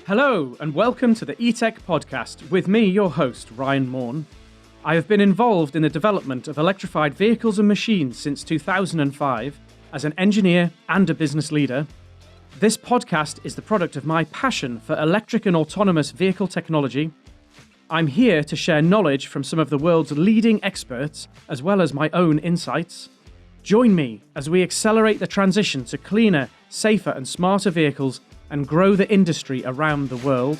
Hello, and welcome to the eTech podcast with me, your host, Ryan Maughan. I have been involved in the development of electrified vehicles and machines since 2005 as an engineer and a business leader. This podcast is the product of my passion for electric and autonomous vehicle technology. I'm here to share knowledge from some of the world's leading experts, as well as my own insights. Join me as we accelerate the transition to cleaner, safer and smarter vehicles and grow the industry around the world.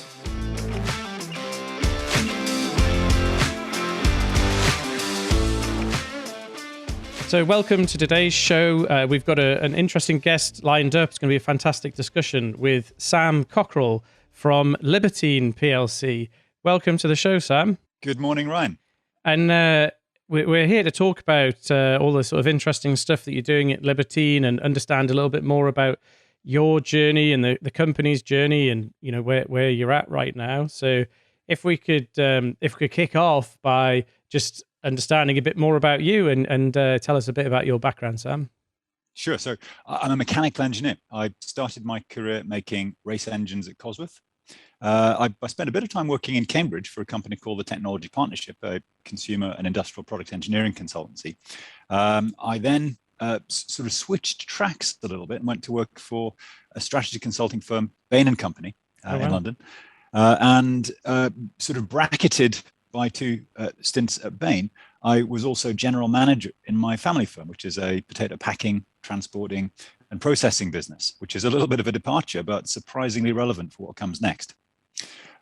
So welcome to today's show. We've got an interesting guest lined up. It's going to be a fantastic discussion with Sam Cockerill from Libertine PLC. Welcome to the show, Sam. Good morning, Ryan. And we're here to talk about all the sort of interesting stuff that you're doing at Libertine and understand a little bit more about your journey and the company's journey and, you know, where you're at right now. So if we could kick off by just understanding a bit more about you and tell us a bit about your background, Sam. Sure. So I'm a mechanical engineer. I started my career making race engines at Cosworth. I spent a bit of time working in Cambridge for a company called the Technology Partnership, a consumer and industrial product engineering consultancy. I then sort of switched tracks a little bit and went to work for a strategy consulting firm, Bain & Company, in London, and sort of bracketed by two stints at Bain. I was also general manager in my family firm, which is a potato packing, transporting and processing business, which is a little bit of a departure, but surprisingly relevant for what comes next.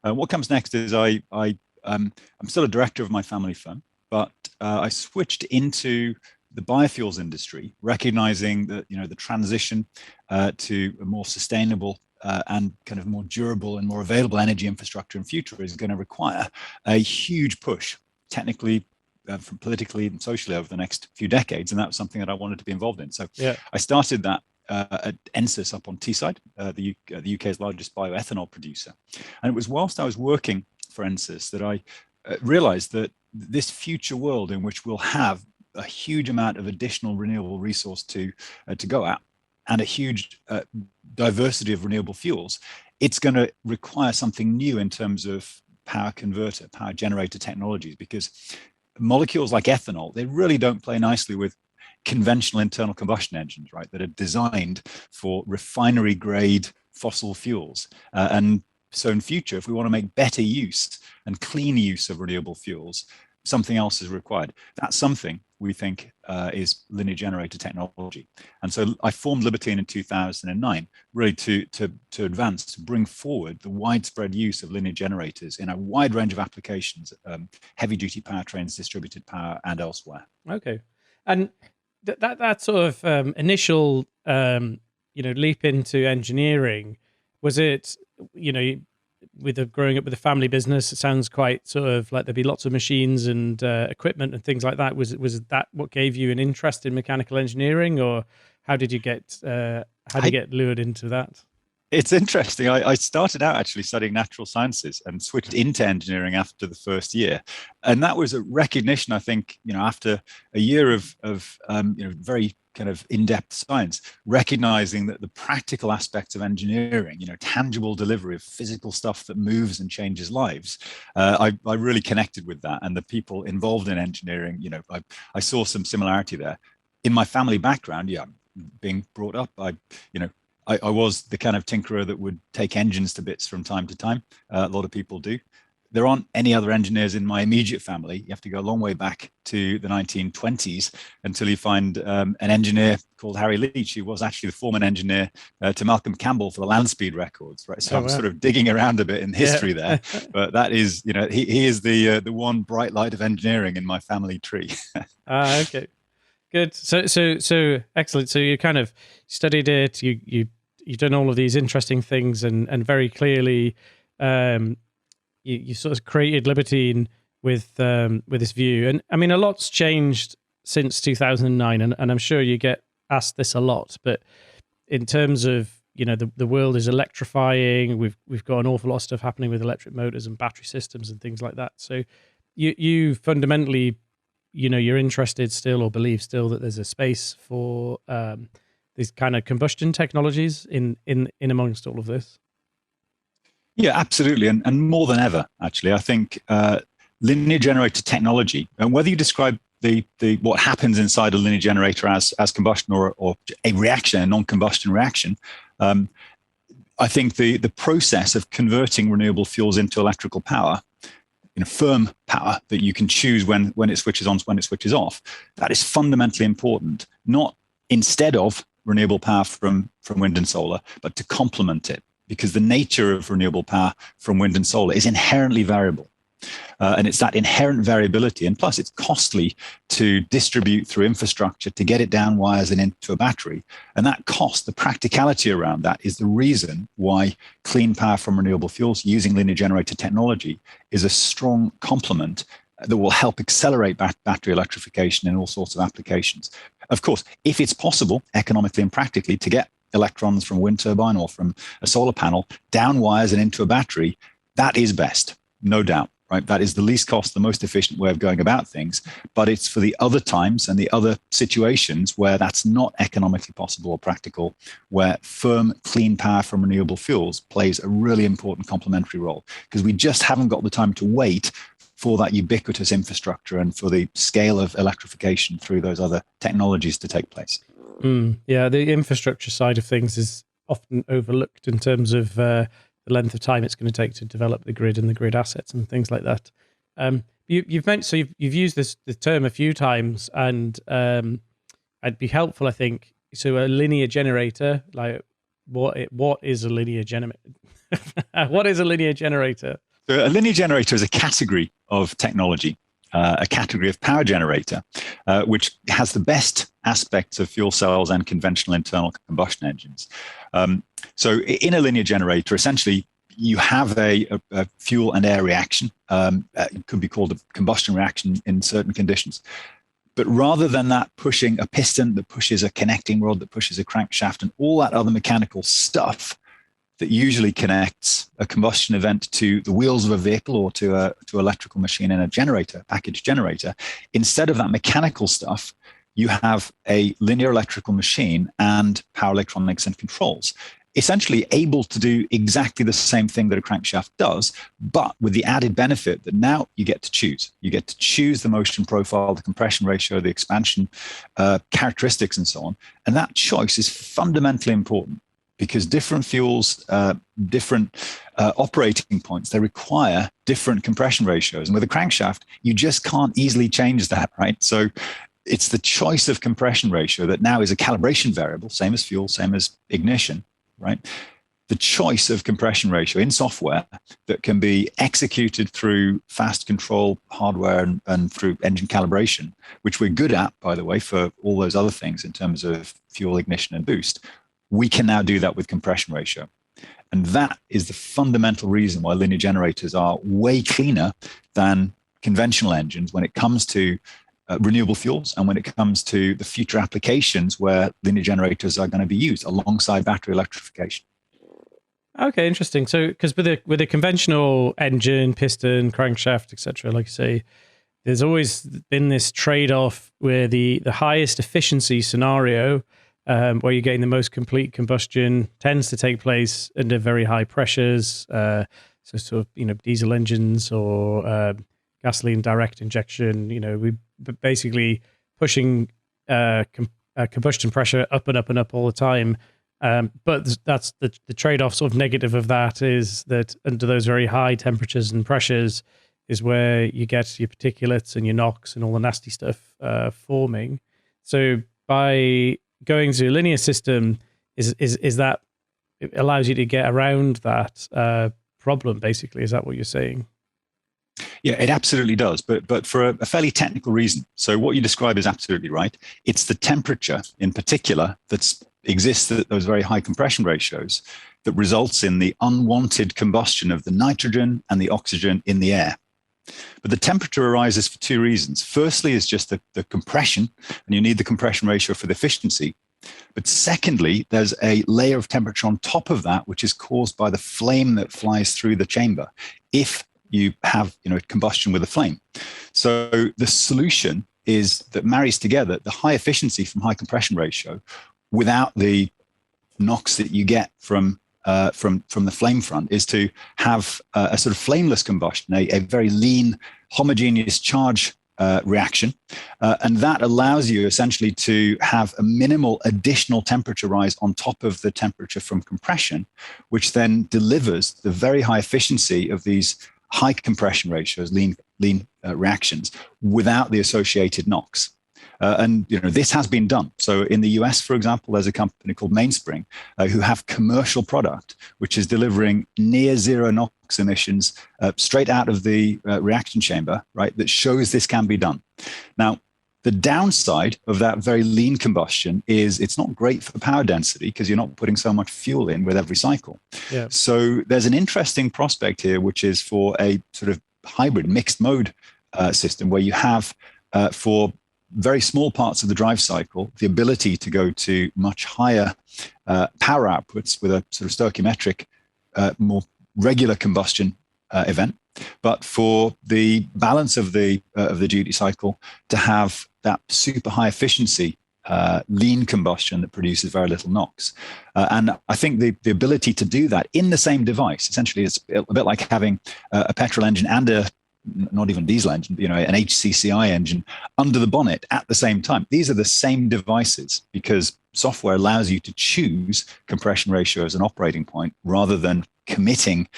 What comes next is I'm still a director of my family firm, but I switched into the biofuels industry, recognizing that, you know, the transition to a more sustainable and kind of more durable and more available energy infrastructure in future is going to require a huge push, technically, from politically and socially over the next few decades, and that was something that I wanted to be involved in. So I started that at NSYS up on Teesside, the UK's largest bioethanol producer. And it was whilst I was working for NSYS that I realized that this future world in which we'll have a huge amount of additional renewable resource to go at and a huge diversity of renewable fuels, it's going to require something new in terms of power converter, power generator technologies, because molecules like ethanol, they really don't play nicely with conventional internal combustion engines, right, that are designed for refinery grade fossil fuels. And so in future, if we want to make better use and clean use of renewable fuels, something else is required. That's something we think is linear generator technology. And so I formed Libertine in 2009, really to advance, to bring forward the widespread use of linear generators in a wide range of applications, heavy duty powertrains, distributed power and elsewhere. Okay. And that sort of initial, leap into engineering, was it, growing up with a family business, it sounds quite sort of like there'd be lots of machines and equipment and things like that. Was that what gave you an interest in mechanical engineering, or how did you get lured into that? It's interesting. I started out actually studying natural sciences and switched into engineering after the first year, and that was a recognition, I think, after a year of very kind of in-depth science, recognizing that the practical aspects of engineering, tangible delivery of physical stuff that moves and changes lives, I really connected with that, and the people involved in engineering, I saw some similarity there. In my family background, being brought up, I was the kind of tinkerer that would take engines to bits from time to time. A lot of people do. There aren't any other engineers in my immediate family. You have to go a long way back to the 1920s until you find an engineer called Harry Leach, who was actually the foreman engineer to Malcolm Campbell for the land speed records, right? So I'm sort of digging around a bit in history there, but that is, he is the one bright light of engineering in my family tree. Okay, good. So excellent. So you kind of studied it, you've done all of these interesting things, and very clearly, you sort of created Libertine with this view. And I mean, a lot's changed since 2009, and I'm sure you get asked this a lot. But in terms of the world is electrifying, we've got an awful lot of stuff happening with electric motors and battery systems and things like that. So you fundamentally, you're interested still, or believe still, that there's a space for these kind of combustion technologies in amongst all of this. Yeah, absolutely. And more than ever, actually, I think linear generator technology, and whether you describe the what happens inside a linear generator as combustion or a reaction, a non-combustion reaction, I think the process of converting renewable fuels into electrical power, firm power that you can choose when it switches on, when it switches off, that is fundamentally important, not instead of renewable power from wind and solar, but to complement it, because the nature of renewable power from wind and solar is inherently variable. And it's that inherent variability, and plus it's costly to distribute through infrastructure to get it down wires and into a battery. And that cost, the practicality around that, is the reason why clean power from renewable fuels using linear generator technology is a strong complement that will help accelerate battery electrification in all sorts of applications. Of course, if it's possible economically and practically to get electrons from a wind turbine or from a solar panel down wires and into a battery, that is best, no doubt. Right, that is the least cost, the most efficient way of going about things. But it's for the other times and the other situations where that's not economically possible or practical, where firm, clean power from renewable fuels plays a really important complementary role, because we just haven't got the time to wait for that ubiquitous infrastructure and for the scale of electrification through those other technologies to take place. Yeah, the infrastructure side of things is often overlooked in terms of the length of time it's going to take to develop the grid and the grid assets and things like that. You've mentioned, so you've used the term a few times, and it'd be helpful, I think. So a linear generator, like what is a linear generator? What is a linear generator? So a linear generator is a category of technology, a category of power generator, which has the best aspects of fuel cells and conventional internal combustion engines. So in a linear generator, essentially, you have a fuel and air reaction. It could be called a combustion reaction in certain conditions. But rather than that pushing a piston that pushes a connecting rod, that pushes a crankshaft, and all that other mechanical stuff that usually connects a combustion event to the wheels of a vehicle or to electrical machine in a generator, package generator, instead of that mechanical stuff, you have a linear electrical machine and power electronics and controls, essentially able to do exactly the same thing that a crankshaft does, but with the added benefit that now you get to choose. You get to choose the motion profile, the compression ratio, the expansion characteristics, and so on. And that choice is fundamentally important, because different fuels, different operating points, they require different compression ratios. And with a crankshaft, you just can't easily change that, right? So it's the choice of compression ratio that now is a calibration variable, same as fuel, same as ignition, right? The choice of compression ratio in software that can be executed through fast control hardware and through engine calibration, which we're good at, by the way, for all those other things in terms of fuel, ignition, and boost. We can now do that with compression ratio. And that is the fundamental reason why linear generators are way cleaner than conventional engines when it comes to renewable fuels and when it comes to the future applications where linear generators are going to be used alongside battery electrification. Okay, interesting. So, because with a conventional engine, piston, crankshaft, etc., like you say, there's always been this trade-off where the highest efficiency scenario, where you're getting the most complete combustion, tends to take place under very high pressures. So sort of, diesel engines or gasoline direct injection. We basically pushing combustion pressure up and up and up all the time. But that's the trade-off, sort of negative of that, is that under those very high temperatures and pressures is where you get your particulates and your NOx and all the nasty stuff forming. So by going to a linear system, is that it allows you to get around that problem, basically? Is that what you're saying? Yeah, it absolutely does, but for a fairly technical reason. So what you describe is absolutely right. It's the temperature in particular that exists at those very high compression ratios that results in the unwanted combustion of the nitrogen and the oxygen in the air. But the temperature arises for two reasons. Firstly is just the compression, and you need the compression ratio for the efficiency. But secondly, there's a layer of temperature on top of that, which is caused by the flame that flies through the chamber if you have combustion with a flame. So the solution is that marries together the high efficiency from high compression ratio without the NOx that you get from from the flame front is to have a sort of flameless combustion, a very lean, homogeneous charge reaction. And that allows you essentially to have a minimal additional temperature rise on top of the temperature from compression, which then delivers the very high efficiency of these high compression ratios, lean reactions, without the associated NOx. And this has been done. So in the US, for example, there's a company called Mainspring who have commercial product, which is delivering near zero NOx emissions straight out of the reaction chamber, right, that shows this can be done. Now, the downside of that very lean combustion is it's not great for power density because you're not putting so much fuel in with every cycle. Yeah. So there's an interesting prospect here, which is for a sort of hybrid mixed mode system where you have for very small parts of the drive cycle, the ability to go to much higher power outputs with a sort of stoichiometric, more regular combustion event. But for the balance of the duty cycle, to have that super high efficiency lean combustion that produces very little NOx. And I think the ability to do that in the same device, essentially, is a bit like having a petrol engine and a not even diesel engine, an HCCI engine under the bonnet at the same time. These are the same devices because software allows you to choose compression ratio as an operating point rather than committing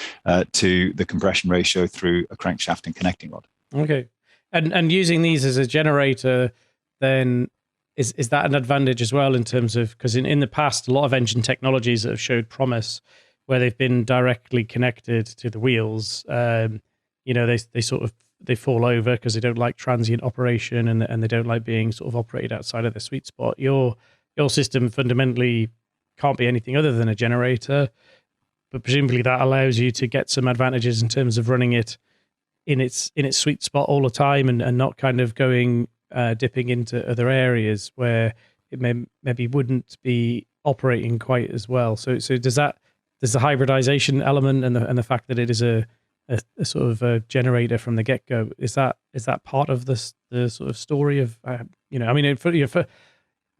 to the compression ratio through a crankshaft and connecting rod. Okay. And using these as a generator, then is that an advantage as well in terms of, because in the past, a lot of engine technologies that have showed promise where they've been directly connected to the wheels, they fall over because they don't like transient operation and they don't like being sort of operated outside of the sweet spot. Your system fundamentally can't be anything other than a generator, but presumably that allows you to get some advantages in terms of running it in its sweet spot all the time and not kind of going dipping into other areas where it maybe wouldn't be operating quite as well. So does the hybridization element and the fact that it is a sort of a generator from the get-go, is that part of the sort of story of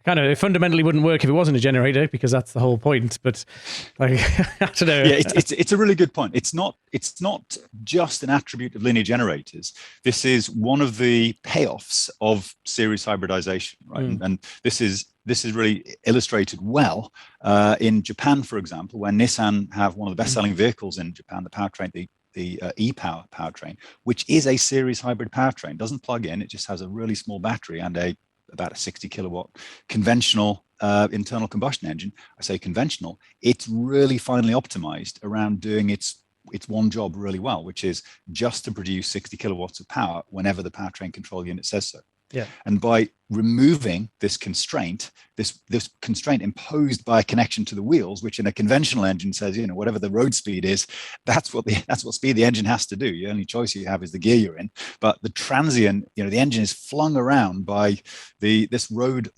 it fundamentally wouldn't work if it wasn't a generator because that's the whole point, but like I don't know. Yeah, it's a really good point. It's not just an attribute of linear generators. This is one of the payoffs of series hybridization, right? And this is really illustrated well in Japan, for example, where Nissan have one of the best-selling vehicles in Japan, the powertrain, the e-Power powertrain, which is a series hybrid powertrain. Doesn't plug in, it just has a really small battery and about a 60 kilowatt conventional internal combustion engine. I say conventional, it's really finely optimized around doing its one job really well, which is just to produce 60 kilowatts of power whenever the powertrain control unit says so. Yeah. And by removing this constraint, this constraint imposed by a connection to the wheels, which in a conventional engine says, whatever the road speed is, that's what speed the engine has to do. The only choice you have is the gear you're in. But the transient, the engine is flung around by this road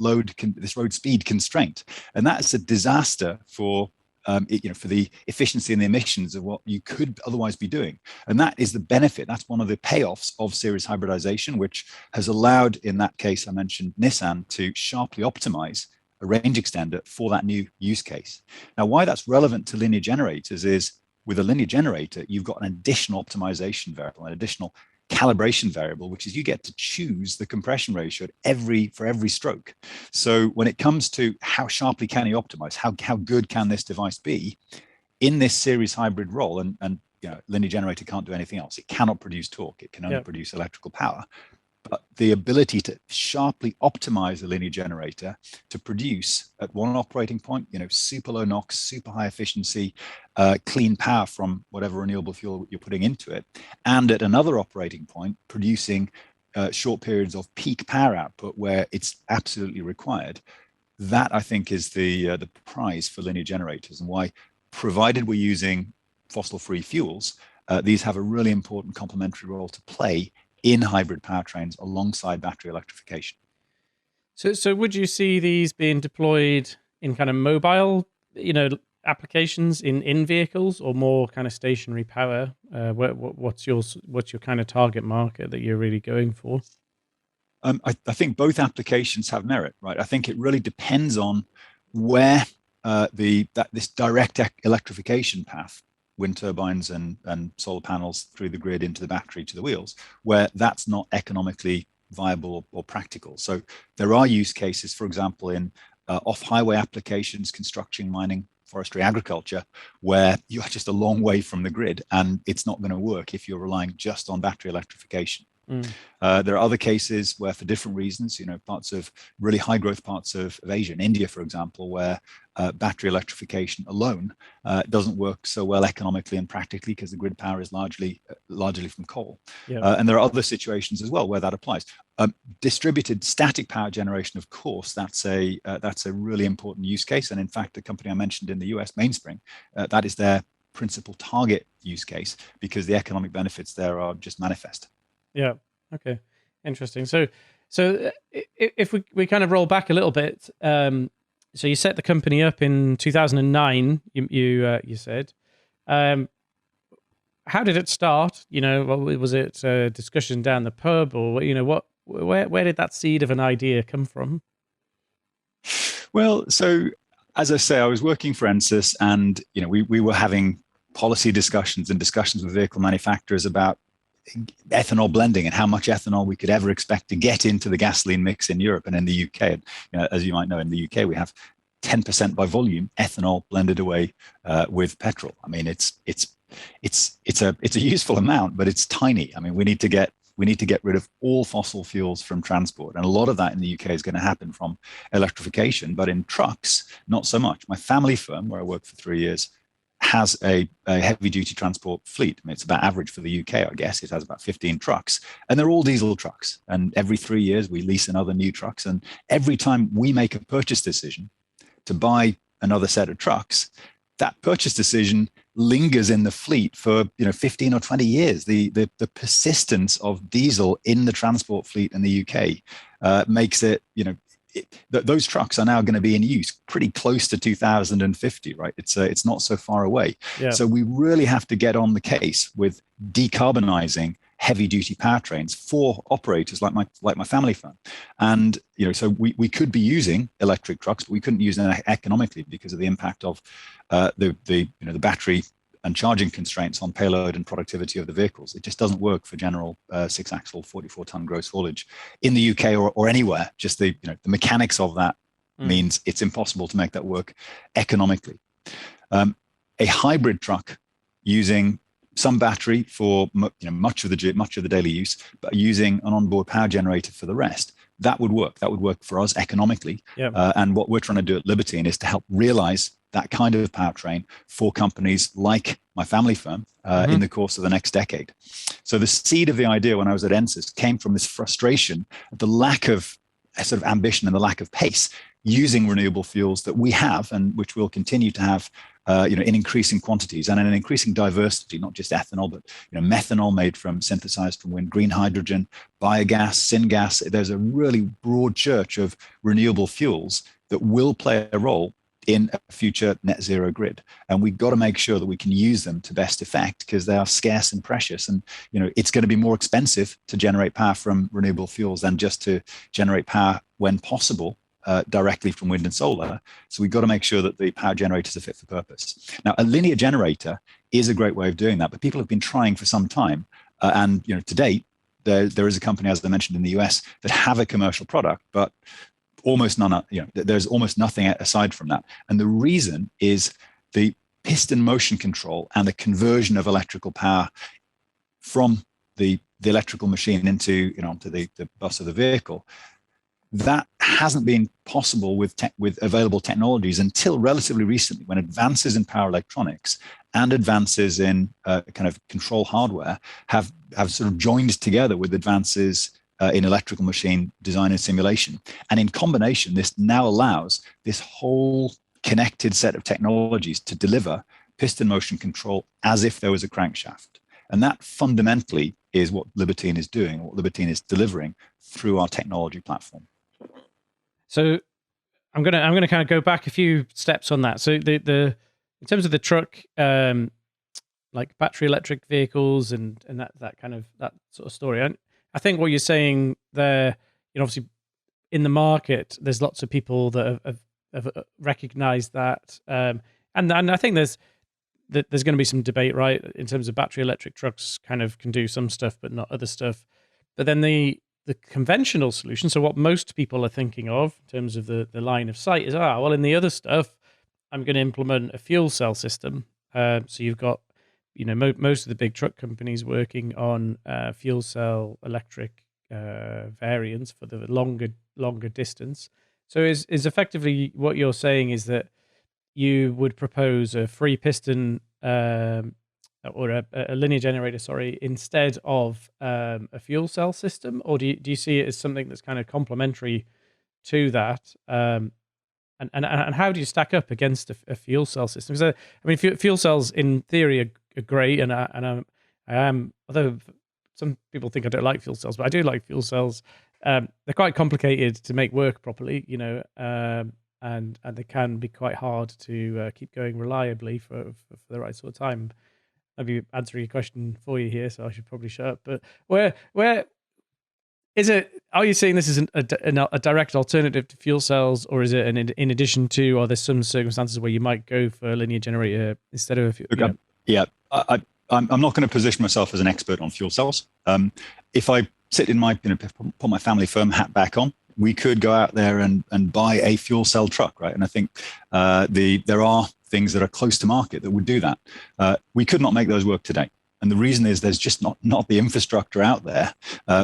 speed constraint, and that's a disaster for the efficiency and the emissions of what you could otherwise be doing. And that is the benefit. That's one of the payoffs of series hybridization, which has allowed, in that case, I mentioned Nissan, to sharply optimize a range extender for that new use case. Now, why that's relevant to linear generators is with a linear generator, you've got an additional optimization variable, an additional calibration variable, which is you get to choose the compression ratio for every stroke. So when it comes to how sharply can you optimize, how good can this device be in this series hybrid role, and linear generator can't do anything else. It cannot produce torque. It can only produce electrical power. But the ability to sharply optimize a linear generator to produce at one operating point, super low NOx, super high efficiency, clean power from whatever renewable fuel you're putting into it, and at another operating point, producing short periods of peak power output where it's absolutely required. That, I think, is the prize for linear generators, and why, provided we're using fossil-free fuels, these have a really important complementary role to play in hybrid powertrains alongside battery electrification. So would you see these being deployed in kind of mobile, applications in vehicles, or more kind of stationary power? What's your kind of target market that you're really going for? I think both applications have merit, right? I think it really depends on where this direct electrification path, wind turbines and solar panels through the grid into the battery to the wheels, where that's not economically viable or practical. So there are use cases, for example, in off-highway applications, construction, mining, forestry, agriculture, where you're just a long way from the grid and it's not going to work if you're relying just on battery electrification. There are other cases where, for different reasons, parts of really high growth parts of Asia, in India, for example, where battery electrification alone doesn't work so well economically and practically because the grid power is largely from coal. And there are other situations as well where that applies. Distributed static power generation, of course, that's a really important use case. And in fact, the company I mentioned in the US, Mainspring, that is their principal target use case because the economic benefits there are just manifest. Yeah. Okay. Interesting. So if we kind of roll back a little bit, so you set the company up in 2009. You said, how did it start? Was it a discussion down the pub, or where did that seed of an idea come from? Well, so as I say, I was working for Ensys, and we were having policy discussions with vehicle manufacturers about ethanol blending and how much ethanol we could ever expect to get into the gasoline mix in Europe and in the UK. And, as you might know, in the UK, we have 10% by volume ethanol blended away with petrol. I mean, it's a useful amount, but it's tiny. I mean, we need to get rid of all fossil fuels from transport. And a lot of that in the UK is going to happen from electrification, but in trucks, not so much. My family firm, where I worked for 3 years, has a heavy duty transport fleet. I mean, it's about average for the UK, I guess. It has about 15 trucks, and they're all diesel trucks. And every 3 years we lease another new trucks. And every time we make a purchase decision to buy another set of trucks, that purchase decision lingers in the fleet for 15 or 20 years. The persistence of diesel in the transport fleet in the UK makes it, those trucks are now going to be in use pretty close to 2050, right? It's not so far away. Yeah. So we really have to get on the case with decarbonizing heavy duty powertrains for operators like my family firm. And so we could be using electric trucks, but we couldn't use them economically because of the impact of the battery and charging constraints on payload and productivity of the vehicles. It just doesn't work for general 6-axle, 44-ton gross haulage in the UK or anywhere. Just the mechanics of that means it's impossible to make that work economically. A hybrid truck using some battery for much of the daily use, but using an onboard power generator for the rest, that would work. That would work for us economically. Yep. And what we're trying to do at Libertine is to help realize that kind of powertrain for companies like my family firm in the course of the next decade. So the seed of the idea when I was at Ensys came from this frustration at the lack of sort of ambition and the lack of pace using renewable fuels that we have and which we'll continue to have in increasing quantities and in an increasing diversity, not just ethanol, but methanol made synthesized from wind, green hydrogen, biogas, syngas. There's a really broad church of renewable fuels that will play a role in a future net zero grid. And we've got to make sure that we can use them to best effect because they are scarce and precious. And, it's going to be more expensive to generate power from renewable fuels than just to generate power when possible directly from wind and solar. So we've got to make sure that the power generators are fit for purpose. Now, a linear generator is a great way of doing that, but people have been trying for some time. And, to date, there is a company, as I mentioned, in the US that have a commercial product, but almost none, there's almost nothing aside from that. And the reason is the piston motion control and the conversion of electrical power from the electrical machine into, onto the bus of the vehicle. That hasn't been possible with available technologies until relatively recently, when advances in power electronics and advances in kind of control hardware have sort of joined together with advances in electrical machine design and simulation. And in combination, this now allows this whole connected set of technologies to deliver piston motion control as if there was a crankshaft. And that fundamentally is what Libertine is doing, what Libertine is delivering through our technology platform. So I'm gonna kind of go back a few steps on that. So the in terms of the truck, like battery electric vehicles and that kind of that sort of story. I think what you're saying there, obviously in the market, there's lots of people that have have recognized that, and I think there's going to be some debate, right, in terms of battery electric trucks kind of can do some stuff but not other stuff. But then the conventional solution, so what most people are thinking of in terms of the line of sight is, well, in the other stuff, I'm going to implement a fuel cell system. So you've got, most of the big truck companies working on fuel cell electric variants for the longer distance. So is effectively what you're saying is that you would propose a free piston or a linear generator, sorry, instead of a fuel cell system, or do you see it as something that's kind of complementary to that? And how do you stack up against a fuel cell system? Because I mean, fuel cells in theory are great, and I am, although some people think I don't like fuel cells, but I do like fuel cells. They're quite complicated to make work properly, and they can be quite hard to keep going reliably for the right sort of time. I'll be answering a question for you here, so I should probably shut up. But where is it? Are you saying this is a direct alternative to fuel cells, or is it in addition to? Or there's some circumstances where you might go for a linear generator instead of? Yeah, I'm not going to position myself as an expert on fuel cells. If I sit in my, put my family firm hat back on, we could go out there and buy a fuel cell truck, right? And I think there are things that are close to market that would do that. We could not make those work today. And the reason is there's just not the infrastructure out there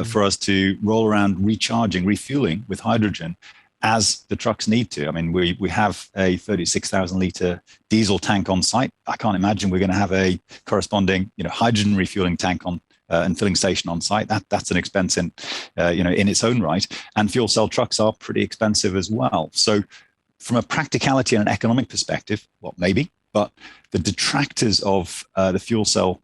for us to roll around recharging, refueling with hydrogen as the trucks need to. I mean, we have a 36,000 litre diesel tank on site. I can't imagine we're going to have a corresponding hydrogen refueling tank on and filling station on site. That's an expense in its own right. And fuel cell trucks are pretty expensive as well. So from a practicality and an economic perspective, well, maybe, but the detractors of the fuel cell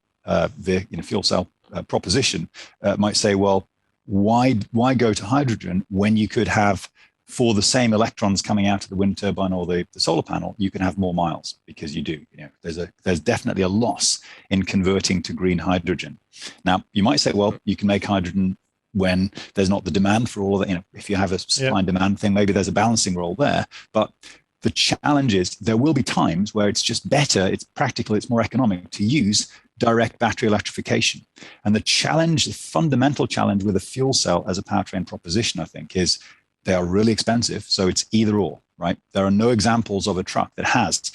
proposition might say, well, why go to hydrogen when you could have, for the same electrons coming out of the wind turbine or the solar panel, you can have more miles, because you do. There's definitely a loss in converting to green hydrogen. Now, you might say, well, you can make hydrogen when there's not the demand for all of that. If you have a supply and demand thing, maybe there's a balancing role there. But the challenge is there will be times where it's just better, it's practical, it's more economic to use direct battery electrification. And the fundamental challenge with a fuel cell as a powertrain proposition, I think, is they are really expensive. So it's either or, right? There are no examples of a truck that has,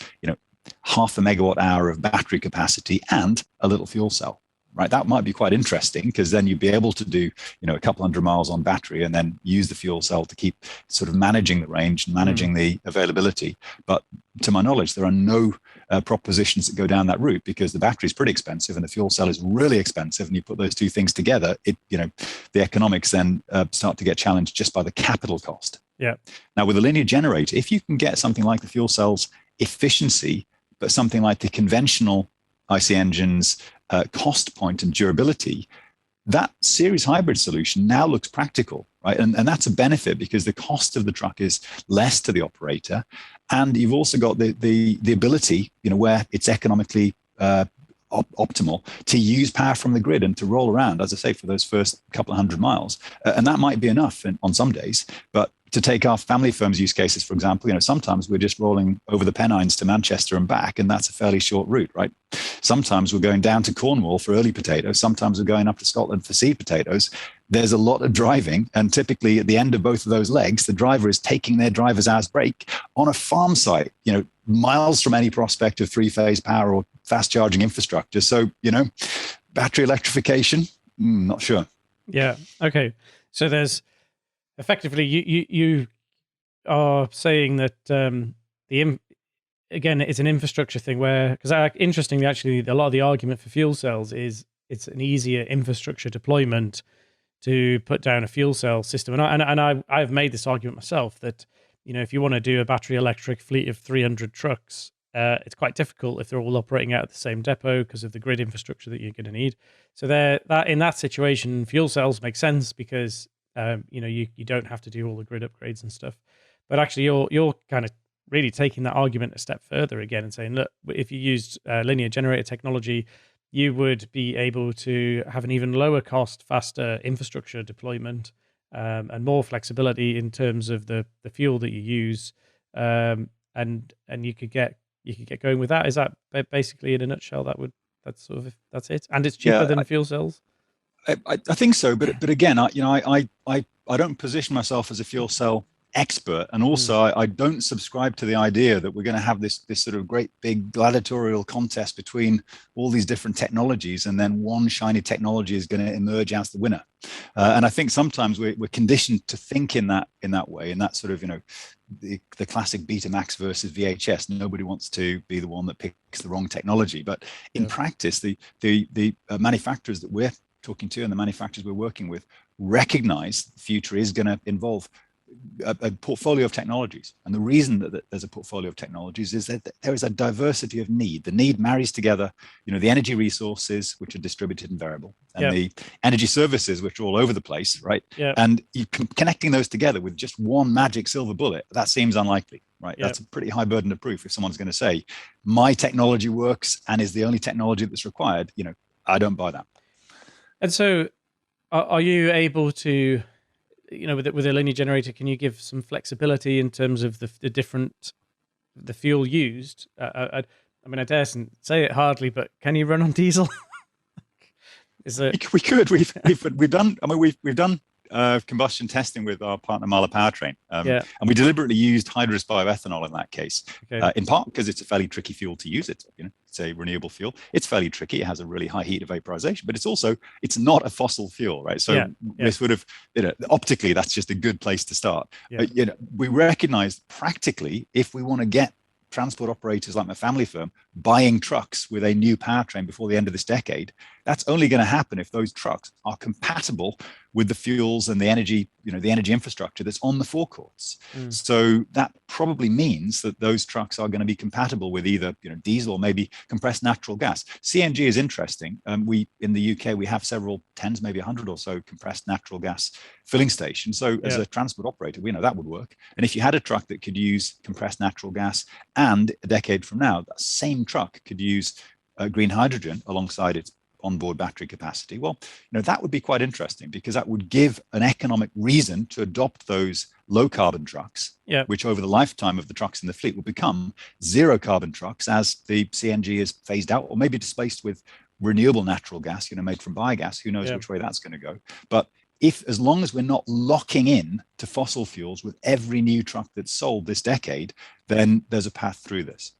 half a megawatt hour of battery capacity and a little fuel cell, right? That might be quite interesting, because then you'd be able to do, a couple hundred miles on battery and then use the fuel cell to keep sort of managing the range and managing the availability. But to my knowledge, there are no propositions that go down that route, because the battery is pretty expensive and the fuel cell is really expensive. And you put those two things together, the economics then start to get challenged just by the capital cost. Yeah. Now, with a linear generator, if you can get something like the fuel cell's efficiency, but something like the conventional IC engines cost point and durability, that series hybrid solution now looks practical, right? And that's a benefit, because the cost of the truck is less to the operator. And you've also got the ability, where it's economically optimal to use power from the grid and to roll around, as I say, for those first couple of 100 miles. And that might be enough on some days. But to take our family firms use cases, for example, sometimes we're just rolling over the Pennines to Manchester and back, and that's a fairly short route, right? Sometimes we're going down to Cornwall for early potatoes. Sometimes we're going up to Scotland for seed potatoes. There's a lot of driving. And typically at the end of both of those legs, the driver is taking their driver's hours break on a farm site, miles from any prospect of three-phase power or fast charging infrastructure. So, battery electrification, not sure. Yeah. Okay. So there's effectively you are saying that again, it's an infrastructure thing where, because interestingly, actually, a lot of the argument for fuel cells is it's an easier infrastructure deployment to put down a fuel cell system. And I've made this argument myself that, if you want to do a battery electric fleet of 300 trucks, it's quite difficult if they're all operating out of the same depot because of the grid infrastructure that you're going to need. So in that situation, fuel cells make sense, because you don't have to do all the grid upgrades and stuff. But actually, you're kind of really taking that argument a step further again and saying, look, if you used linear generator technology, you would be able to have an even lower cost, faster infrastructure deployment, and more flexibility in terms of the fuel that you use, and you could get going with that. Is that basically, in a nutshell, that's it? And it's cheaper than fuel cells. I think so, but again, I don't position myself as a fuel cell expert, and also I don't subscribe to the idea that we're going to have this sort of great big gladiatorial contest between all these different technologies, and then one shiny technology is going to emerge as the winner. And I think sometimes we're conditioned to think in that way, in that sort of the classic Betamax versus VHS. Nobody wants to be the one that picks the wrong technology, but in practice, the manufacturers that we're talking to and the manufacturers we're working with recognize the future is going to involve a portfolio of technologies. And the reason that there's a portfolio of technologies is that there is a diversity of need. The need marries together, the energy resources, which are distributed and variable, and the energy services, which are all over the place, right? And connecting those together with just one magic silver bullet, that seems unlikely, right? That's a pretty high burden of proof if someone's going to say, my technology works and is the only technology that's required. I don't buy that. And so are you able to, with a linear generator, can you give some flexibility in terms of the fuel used? I dare say it hardly, but can you run on diesel? We could. We've done. We've done combustion testing with our partner Marla Powertrain, and we deliberately used hydrous bioethanol in that case, in part because it's a fairly tricky fuel to use. It's a renewable fuel. It's fairly tricky. It has a really high heat of vaporization, but it's not a fossil fuel, right? So this would have, optically, that's just a good place to start. We recognize practically, if we want to get transport operators like my family firm buying trucks with a new powertrain before the end of this decade, that's only going to happen if those trucks are compatible with the fuels and the energy, the energy infrastructure that's on the forecourts. So that probably means that those trucks are going to be compatible with either diesel or maybe compressed natural gas. CNG is interesting. We in the UK we have several tens, maybe 100 or so compressed natural gas filling stations. So as a transport operator, we know that would work. And if you had a truck that could use compressed natural gas, and a decade from now, that same truck could use green hydrogen alongside its onboard battery capacity, well, that would be quite interesting, because that would give an economic reason to adopt those low carbon trucks, which over the lifetime of the trucks in the fleet will become zero carbon trucks as the CNG is phased out or maybe displaced with renewable natural gas, made from biogas. Who knows which way that's going to go. But as long as we're not locking in to fossil fuels with every new truck that's sold this decade, then there's a path through this.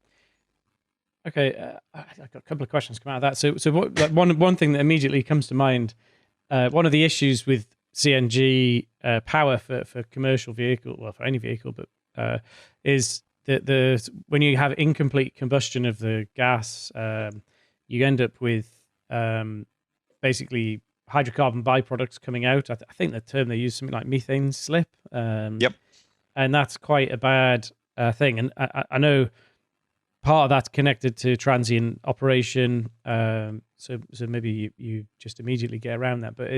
Okay, I've got a couple of questions come out of that. So one thing that immediately comes to mind, one of the issues with CNG power for commercial vehicle, well, for any vehicle, but is that when you have incomplete combustion of the gas, you end up with basically hydrocarbon byproducts coming out. I think the term they use, something like methane slip. And that's quite a bad thing. And I know part of that's connected to transient operation, so maybe you just immediately get around that. But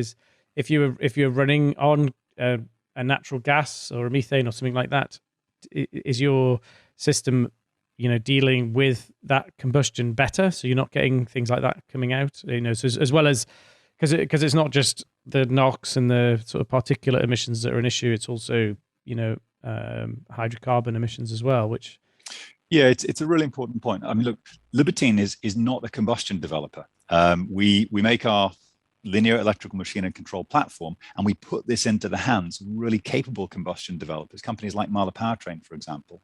if you're running on a natural gas or a methane or something like that, is your system dealing with that combustion better, so you're not getting things like that coming out? So as well as because it's not just the NOx and the sort of particulate emissions that are an issue, it's also hydrocarbon emissions as well, which. Yeah, it's a really important point. I mean, look, Libertine is not a combustion developer. We make our linear electrical machine and control platform, and we put this into the hands of really capable combustion developers, companies like Marla Powertrain, for example,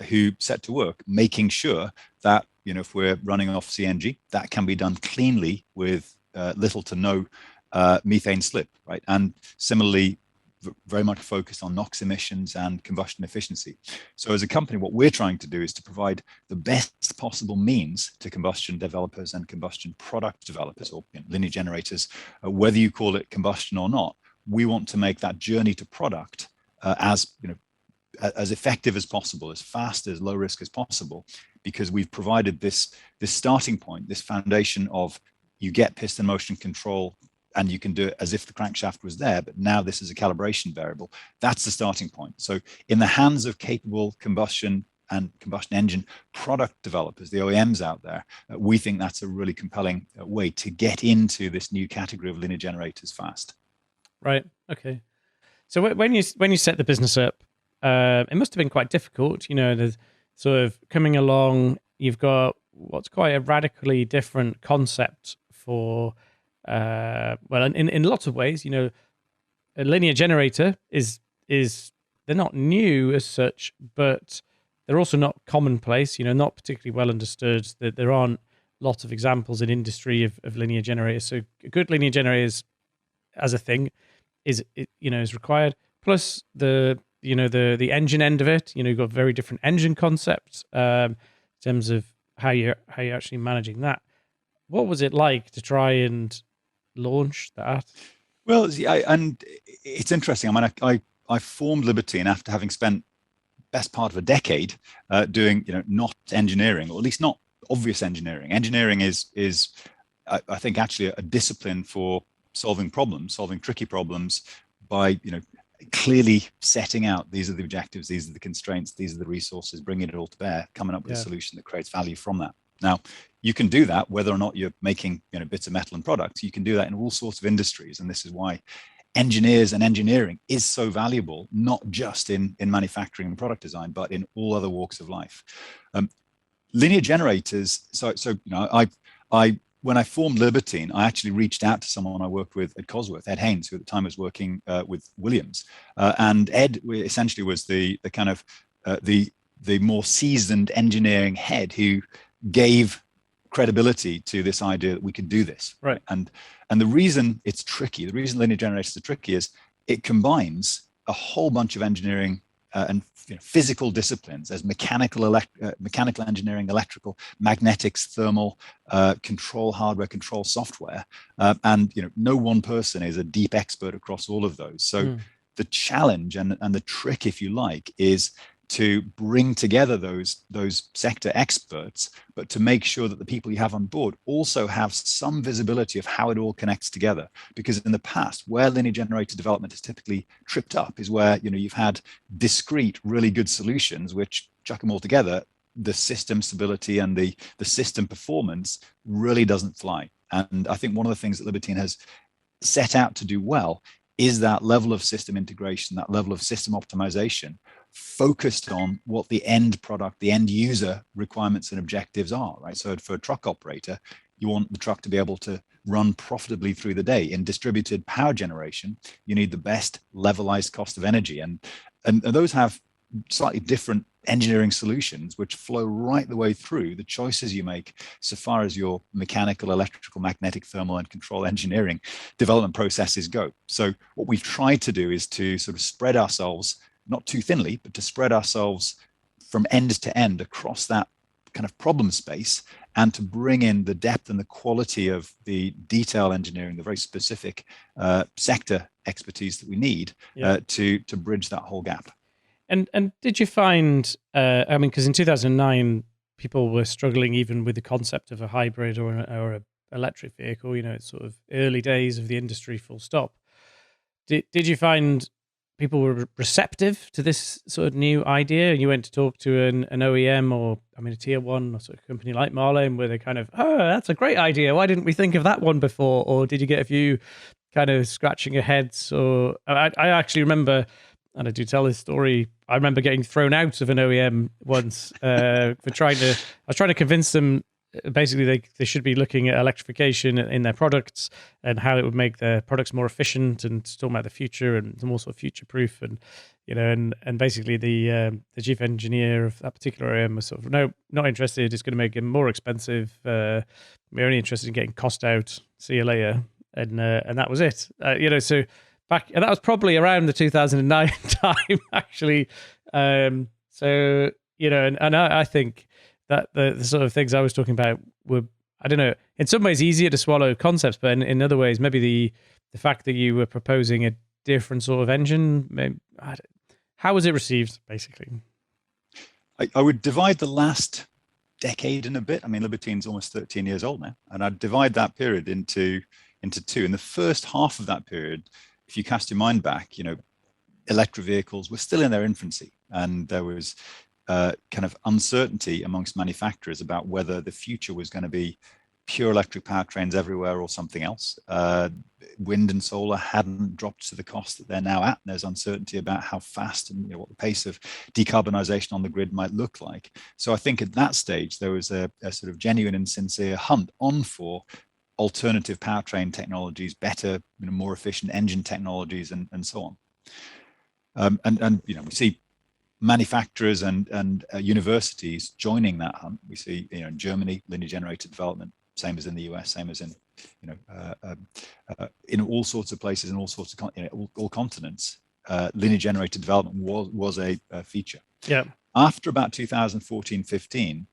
who set to work making sure that if we're running off CNG, that can be done cleanly with little to no methane slip, right? And similarly, very much focused on NOx emissions and combustion efficiency. So as a company, what we're trying to do is to provide the best possible means to combustion developers and combustion product developers, or linear generators, whether you call it combustion or not. We want to make that journey to product as effective as possible, as fast, as low risk as possible, because we've provided this starting point, this foundation of you get piston motion control and you can do it as if the crankshaft was there, but now this is a calibration variable. That's the starting point. So in the hands of capable combustion and combustion engine product developers, the OEMs out there, we think that's a really compelling way to get into this new category of linear generators fast. Right. Okay. So when you set the business up, it must have been quite difficult. There's sort of coming along. You've got what's quite a radically different concept for, well, in lots of ways. A linear generator is they're not new as such, but they're also not commonplace. Not particularly well understood. That there aren't lots of examples in industry of linear generators. So a good linear generator as a thing is required. Plus the engine end of it. You've got very different engine concepts in terms of how you're actually managing that. What was it like to try and launch that? Well, and it's interesting. I mean, I formed Libertine after having spent best part of a decade doing, not engineering, or at least not obvious engineering. Engineering is I think actually a discipline for solving problems, solving tricky problems by, clearly setting out, these are the objectives, these are the constraints, these are the resources, bringing it all to bear, coming up with a solution that creates value from that. Now, you can do that whether or not you're making bits of metal and products. You can do that in all sorts of industries, and this is why engineers and engineering is so valuable, not just in manufacturing and product design, but in all other walks of life. Linear generators. So I when I formed Libertine, I actually reached out to someone I worked with at Cosworth, Ed Haynes, who at the time was working with Williams, and Ed essentially was the kind of the more seasoned engineering head who gave credibility to this idea that we could do this. Right. And the reason it's tricky, the reason linear generators are tricky, is it combines a whole bunch of engineering and physical disciplines as mechanical engineering, electrical, magnetics, thermal, control hardware, control software, and no one person is a deep expert across all of those. So the challenge and the trick, if you like, is to bring together those sector experts, but to make sure that the people you have on board also have some visibility of how it all connects together. Because in the past, where linear generator development is typically tripped up is where you've had discrete, really good solutions, which chuck them all together, the system stability and the system performance really doesn't fly. And I think one of the things that Libertine has set out to do well is that level of system integration, that level of system optimization, focused on what the end product, the end user requirements and objectives are, right? So for a truck operator, you want the truck to be able to run profitably through the day. In distributed power generation, you need the best levelized cost of energy. And those have slightly different engineering solutions, which flow right the way through the choices you make so far as your mechanical, electrical, magnetic, thermal, and control engineering development processes go. So what we've tried to do is to sort of spread ourselves, not too thinly, but to spread ourselves from end to end across that kind of problem space, and to bring in the depth and the quality of the detail engineering, the very specific sector expertise that we need to bridge that whole gap. And did you find, because in 2009, people were struggling even with the concept of a hybrid or an electric vehicle, it's sort of early days of the industry, full stop. Did you find people were receptive to this sort of new idea? You went to talk to an OEM or, a tier one or sort of company like Marlin, where they kind of, oh, that's a great idea. Why didn't we think of that one before? Or did you get a few kind of scratching your heads? Or I actually remember, and I do tell this story, I remember getting thrown out of an OEM once for I was trying to convince them basically they should be looking at electrification in their products and how it would make their products more efficient, and talking about the future and more sort of future proof, and and basically the chief engineer of that particular OEM was sort of, no, not interested, it's going to make it more expensive, we're only interested in getting cost out, see you later, and that was it. So back, and that was probably around the 2009 time, actually. And I think that the sort of things I was talking about were, I don't know, in some ways easier to swallow concepts, but in other ways, maybe the fact that you were proposing a different sort of engine, how was it received, basically? I would divide the last decade in a bit. Libertine's almost 13 years old now, and I'd divide that period into two. In the first half of that period, if you cast your mind back, electric vehicles were still in their infancy, and there was kind of uncertainty amongst manufacturers about whether the future was going to be pure electric powertrains everywhere or something else. Wind and solar hadn't dropped to the cost that they're now at. There's uncertainty about how fast and what the pace of decarbonisation on the grid might look like. So I think at that stage, there was a sort of genuine and sincere hunt on for alternative powertrain technologies, better, more efficient engine technologies, and so on. And we see manufacturers and universities joining that hunt. We see, in Germany, linear generator development, same as in the US, same as in, in all sorts of places, in all sorts of all continents. Linear generator development was a feature. Yeah. After about 2014-15,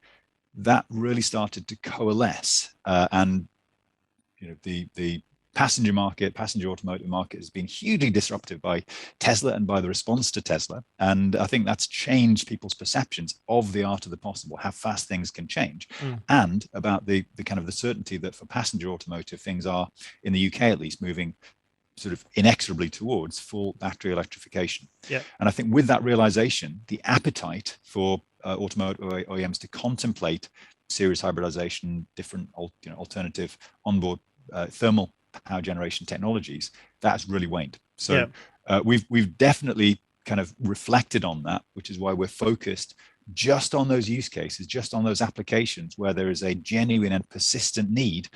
that really started to coalesce, and the passenger automotive market has been hugely disrupted by Tesla and by the response to Tesla. And I think that's changed people's perceptions of the art of the possible, how fast things can change, and about the kind of the certainty that for passenger automotive, things are, in the UK at least, moving sort of inexorably towards full battery electrification. Yeah. And I think with that realization, the appetite for automotive OEMs to contemplate series hybridization, different alternative onboard thermal power generation technologies, that's really waned. So we've definitely kind of reflected on that, which is why we're focused just on those use cases, just on those applications where there is a genuine and persistent need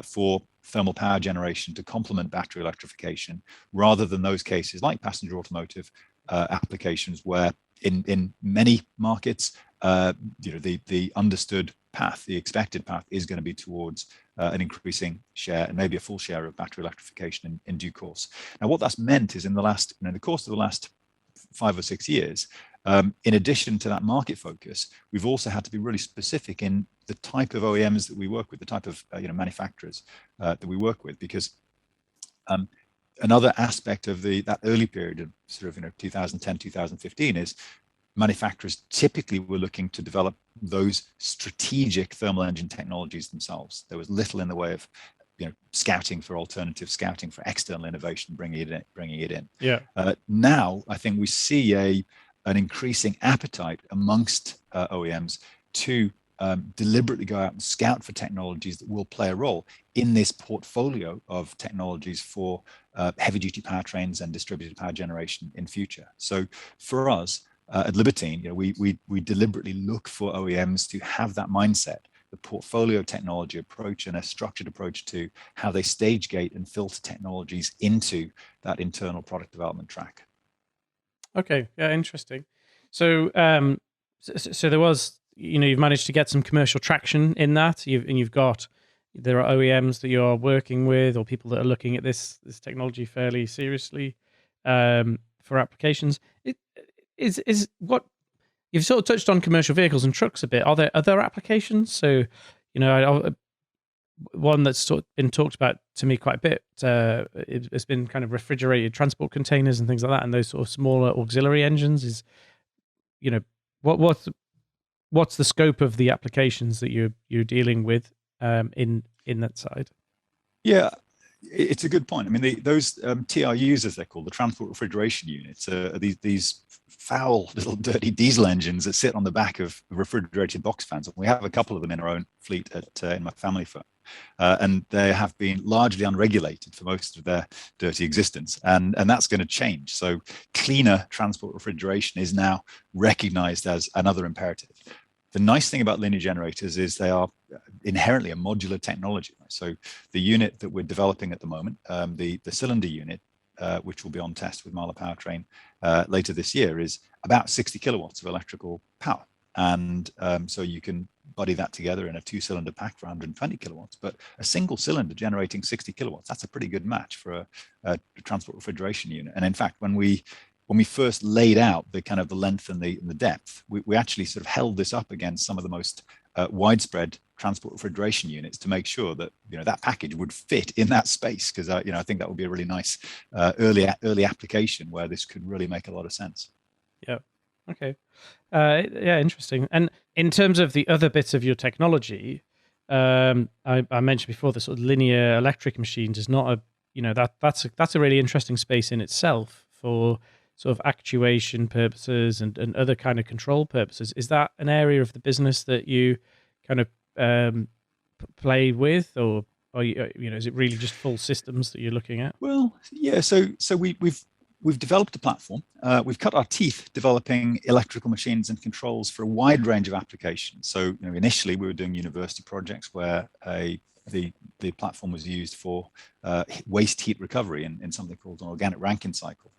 for thermal power generation to complement battery electrification, rather than those cases like passenger automotive applications where in many markets, the understood path, the expected path, is going to be towards an increasing share and maybe a full share of battery electrification in due course. Now, what that's meant is in the course of the last 5 or 6 years, in addition to that market focus, we've also had to be really specific in the type of OEMs that we work with, the type of manufacturers that we work with, because another aspect of that early period of sort of 2010, 2015 is manufacturers typically were looking to develop those strategic thermal engine technologies themselves. There was little in the way of scouting for alternative, scouting for external innovation, bringing it in. Yeah. Now I think we see an increasing appetite amongst OEMs to deliberately go out and scout for technologies that will play a role in this portfolio of technologies for heavy-duty powertrains and distributed power generation in future. So for us at Libertine, we deliberately look for OEMs to have that mindset, the portfolio technology approach, and a structured approach to how they stage gate and filter technologies into that internal product development track. Okay, yeah, interesting. So, so there was, you've managed to get some commercial traction in that. There are OEMs that you're working with, or people that are looking at this technology fairly seriously for applications. Is what you've sort of touched on commercial vehicles and trucks a bit. Are there other applications? So, one that's sort of been talked about to me quite a bit. It's been kind of refrigerated transport containers and things like that, and those sort of smaller auxiliary engines. Is what's the scope of the applications that you're dealing with in that side? Yeah, it's a good point. I mean, those TRUs, as they're called, the transport refrigeration units, are these foul little dirty diesel engines that sit on the back of refrigerated box fans. We have a couple of them in our own fleet in my family firm. And they have been largely unregulated for most of their dirty existence. And that's going to change. So cleaner transport refrigeration is now recognized as another imperative. The nice thing about linear generators is they are inherently a modular technology. So the unit that we're developing at the moment, the cylinder unit, which will be on test with Marla Powertrain later this year, is about 60 kilowatts of electrical power. And so you can buddy that together in a 2-cylinder pack for 120 kilowatts. But a single cylinder generating 60 kilowatts, that's a pretty good match for a transport refrigeration unit. And in fact, when we first laid out the kind of the length and the depth, we actually sort of held this up against some of the most widespread transport refrigeration units to make sure that that package would fit in that space, because I think that would be a really nice early application where this could really make a lot of sense. Yeah. Okay. Yeah, interesting. And in terms of the other bits of your technology, I mentioned before, the sort of linear electric machines is not that's a really interesting space in itself for sort of actuation purposes and other kind of control purposes. Is that an area of the business that you kind of play with, or is it really just full systems that you're looking at? Well, yeah. So we've developed a platform. We've cut our teeth developing electrical machines and controls for a wide range of applications. So initially we were doing university projects where the platform was used for waste heat recovery in something called an organic Rankine cycle.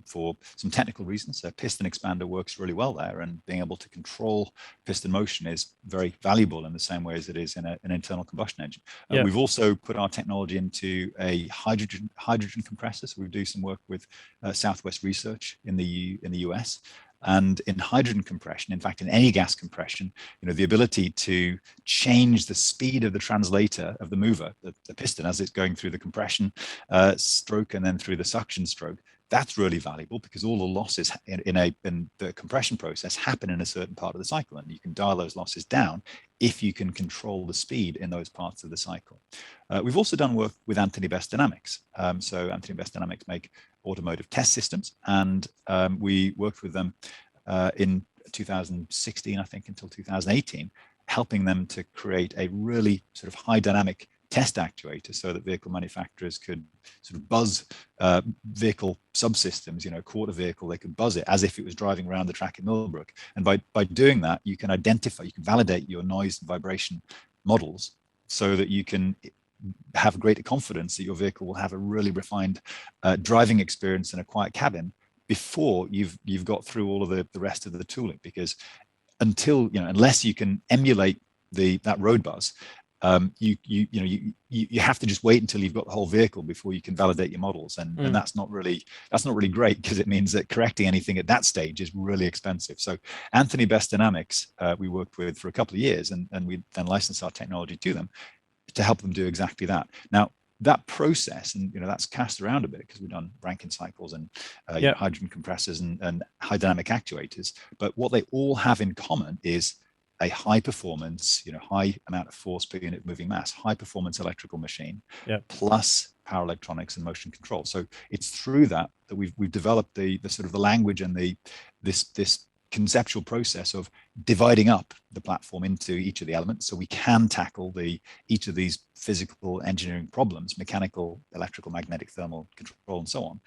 For some technical reasons, a piston expander works really well there, and being able to control piston motion is very valuable in the same way as it is in an internal combustion engine. Yeah. We've also put our technology into a hydrogen compressor. So we do some work with Southwest Research in the US. And in hydrogen compression, in fact, in any gas compression, the ability to change the speed of the translator of the mover, the piston, as it's going through the compression stroke and then through the suction stroke, that's really valuable because all the losses in the compression process happen in a certain part of the cycle, and you can dial those losses down if you can control the speed in those parts of the cycle. We've also done work with Anthony Best Dynamics. So Anthony Best Dynamics make automotive test systems, and we worked with them in 2016, I think, until 2018, helping them to create a really sort of high dynamic test actuator so that vehicle manufacturers could sort of buzz vehicle subsystems, a quarter vehicle, they could buzz it as if it was driving around the track in Millbrook. And by doing that, you can validate your noise and vibration models so that you can have greater confidence that your vehicle will have a really refined driving experience in a quiet cabin before you've got through all of the rest of the tooling. Because unless you can emulate that road buzz, you have to just wait until you've got the whole vehicle before you can validate your models, and that's not really great, because it means that correcting anything at that stage is really expensive. So Anthony Best Dynamics we worked with for a couple of years, and we then licensed our technology to them to help them do exactly that. Now that process, and that's cast around a bit because we've done Rankine cycles and hydrogen compressors and high dynamic actuators, but what they all have in common is a high performance, high amount of force per unit moving mass, high performance electrical machine, plus power electronics and motion control. So it's through that we've developed the sort of the language and this conceptual process of dividing up the platform into each of the elements, so we can tackle each of these physical engineering problems: mechanical, electrical, magnetic, thermal, control, and so on.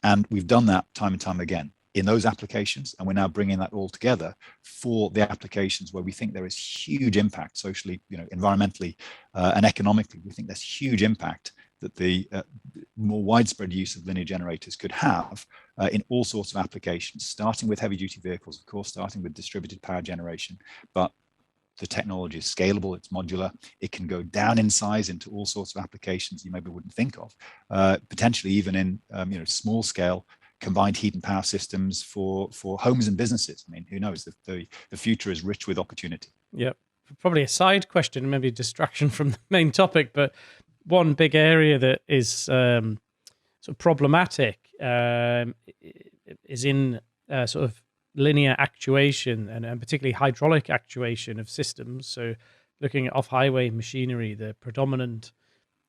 And we've done that time and time again in those applications, and we're now bringing that all together for the applications where we think there is huge impact socially, environmentally, and economically. We think there's huge impact that the more widespread use of linear generators could have in all sorts of applications, starting with heavy duty vehicles, of course, starting with distributed power generation. But the technology is scalable, it's modular, it can go down in size into all sorts of applications you maybe wouldn't think of, potentially even in small scale combined heat and power systems for homes and businesses. I mean, who knows? The future is rich with opportunity. Yep. Probably a side question, maybe a distraction from the main topic, but one big area that is sort of problematic is in sort of linear actuation and particularly hydraulic actuation of systems. So looking at off-highway machinery, the predominant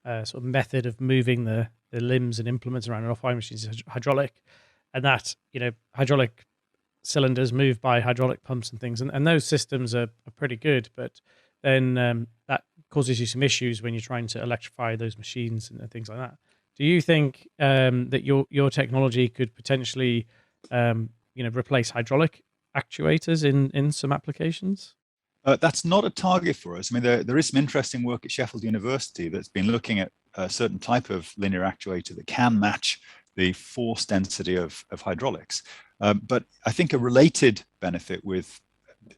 sort of method of moving the limbs and implements around an off-highway machine is hydraulic, and that hydraulic cylinders moved by hydraulic pumps and things, and those systems are pretty good, but then that causes you some issues when you're trying to electrify those machines and things like that. Do you think that your technology could potentially replace hydraulic actuators in some applications? That's not a target for us. I mean, there is some interesting work at Sheffield University that's been looking at a certain type of linear actuator that can match the force density of hydraulics. But I think a related benefit with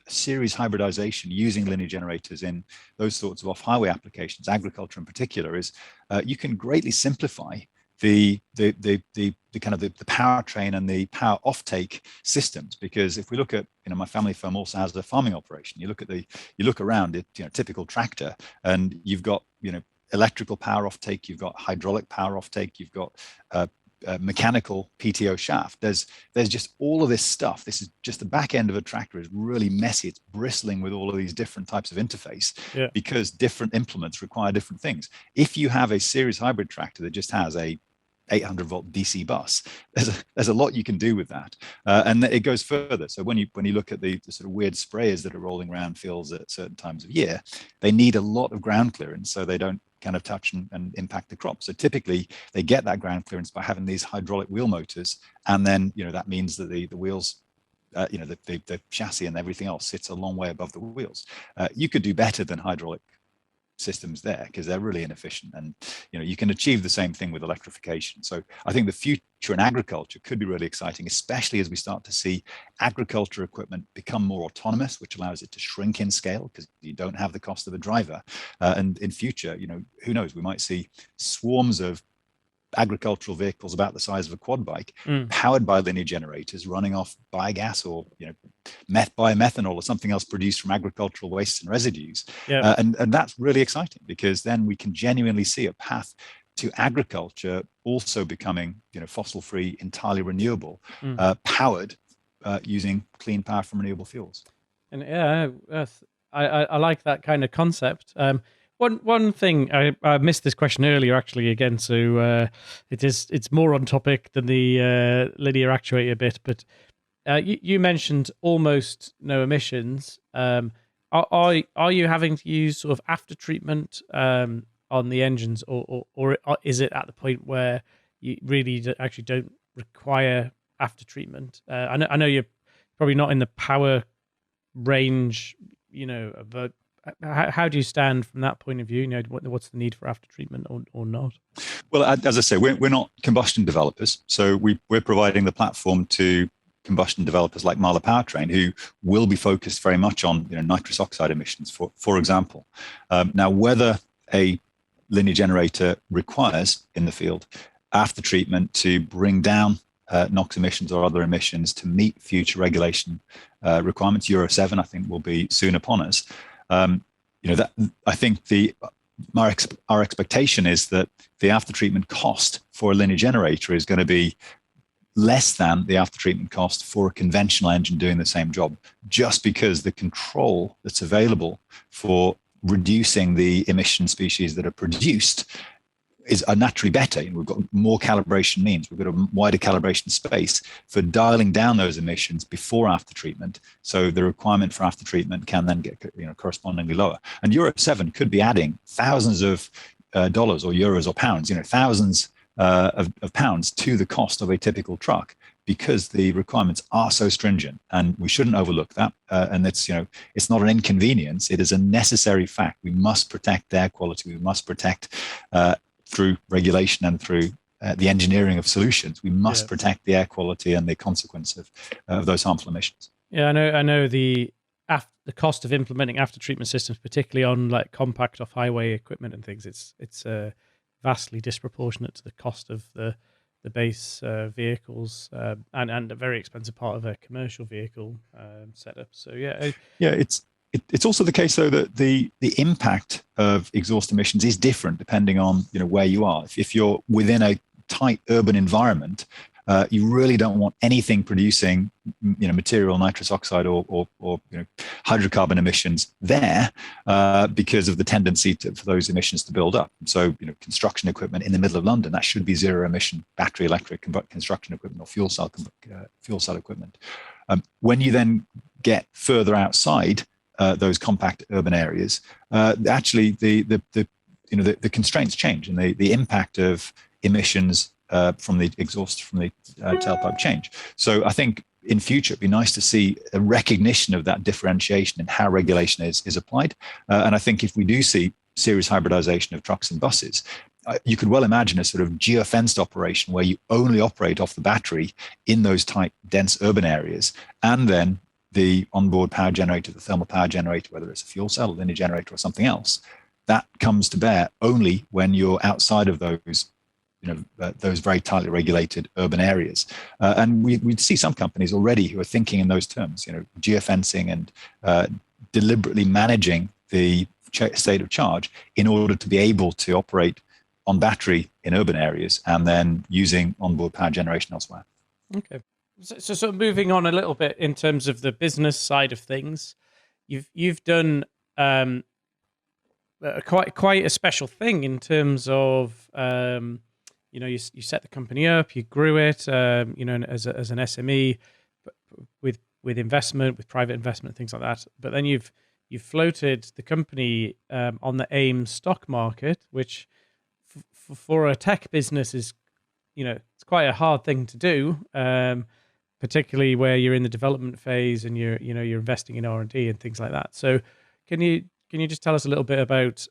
series hybridization using linear generators in those sorts of off-highway applications, agriculture in particular, is you can greatly simplify the kind of the powertrain and the power offtake systems. Because if we look at, my family firm also has a farming operation. You look around it, typical tractor, and you've got electrical power offtake, you've got hydraulic power offtake, you've got mechanical PTO shaft. There's just all of this stuff. This is just the back end of a tractor is really messy. It's bristling with all of these different types of interface because different implements require different things. If you have a series hybrid tractor that just has a 800 volt DC bus. There's a lot you can do with that, and it goes further. So when you look at the sort of weird sprayers that are rolling around fields at certain times of year, they need a lot of ground clearance so they don't kind of touch and impact the crop. So typically they get that ground clearance by having these hydraulic wheel motors, and then that means that the wheels. The chassis and everything else sits a long way above the wheels. You could do better than hydraulic systems there because they're really inefficient, and you can achieve the same thing with electrification. So I think the future in agriculture could be really exciting, especially as we start to see agriculture equipment become more autonomous, which allows it to shrink in scale because you don't have the cost of a driver. And in future, who knows, we might see swarms of agricultural vehicles about the size of a quad bike, powered by linear generators running off biogas or biomethanol or something else produced from agricultural wastes and residues. And that's really exciting because then we can genuinely see a path to agriculture also becoming fossil free, entirely renewable, powered using clean power from renewable fuels. And I like that kind of concept. One thing I missed this question earlier actually again, so it's more on topic than the linear actuator bit. But you mentioned almost no emissions. Are you having to use sort of after treatment on the engines, or is it at the point where you really actually don't require after treatment? I know you're probably not in the power range, but how do you stand from that point of view? What's the need for after treatment or not? Well, as I say, we're not combustion developers, so we're providing the platform to combustion developers like Marla Powertrain, who will be focused very much on nitrous oxide emissions, for example. Now, whether a linear generator requires in the field after treatment to bring down NOx emissions or other emissions to meet future regulation requirements, Euro 7, I think, will be soon upon us. That I think our expectation is that the after treatment cost for a linear generator is going to be less than the after treatment cost for a conventional engine doing the same job, just because the control that's available for reducing the emission species that are produced are naturally better. We've got more calibration means. We've got a wider calibration space for dialing down those emissions before after treatment. So the requirement for after treatment can then get correspondingly lower. And Euro 7 could be adding thousands of dollars or euros or pounds, thousands of pounds to the cost of a typical truck because the requirements are so stringent, and we shouldn't overlook that. And it's not an inconvenience; it is a necessary fact. We must protect air quality. We must protect through regulation and through the engineering of solutions. We must protect the air quality and the consequence of those harmful emissions. Yeah, I know the cost of implementing after treatment systems, particularly on like compact off-highway equipment and things, it's vastly disproportionate to the cost of the base vehicles and a very expensive part of a commercial vehicle setup. So It's also the case, though, that the impact of exhaust emissions is different depending on where you are. If you're within a tight urban environment, you really don't want anything producing material nitrous oxide or hydrocarbon emissions there because of the tendency for those emissions to build up. So construction equipment in the middle of London, that should be zero emission battery electric construction equipment or fuel cell equipment. When you then get further outside those compact urban areas, actually the constraints change, and the impact of emissions from the exhaust from the tailpipe change. So I think in future it'd be nice to see a recognition of that differentiation and how regulation is applied. And I think if we do see serious hybridization of trucks and buses, you could well imagine a sort of geofenced operation where you only operate off the battery in those tight, dense urban areas, and then the onboard power generator, the thermal power generator, whether it's a fuel cell, a linear generator, or something else, that comes to bear only when you're outside of those very tightly regulated urban areas. And we see some companies already who are thinking in those terms, geofencing and deliberately managing the state of charge in order to be able to operate on battery in urban areas and then using onboard power generation elsewhere. Okay. So moving on a little bit in terms of the business side of things, you've done quite a special thing in terms of you set the company up, you grew it, as an SME, with investment, with private investment, things like that. But then you've floated the company on the AIM stock market, which for a tech business is, it's quite a hard thing to do, particularly where you're in the development phase and you're investing in R&D and things like that. So can you just tell us a little bit about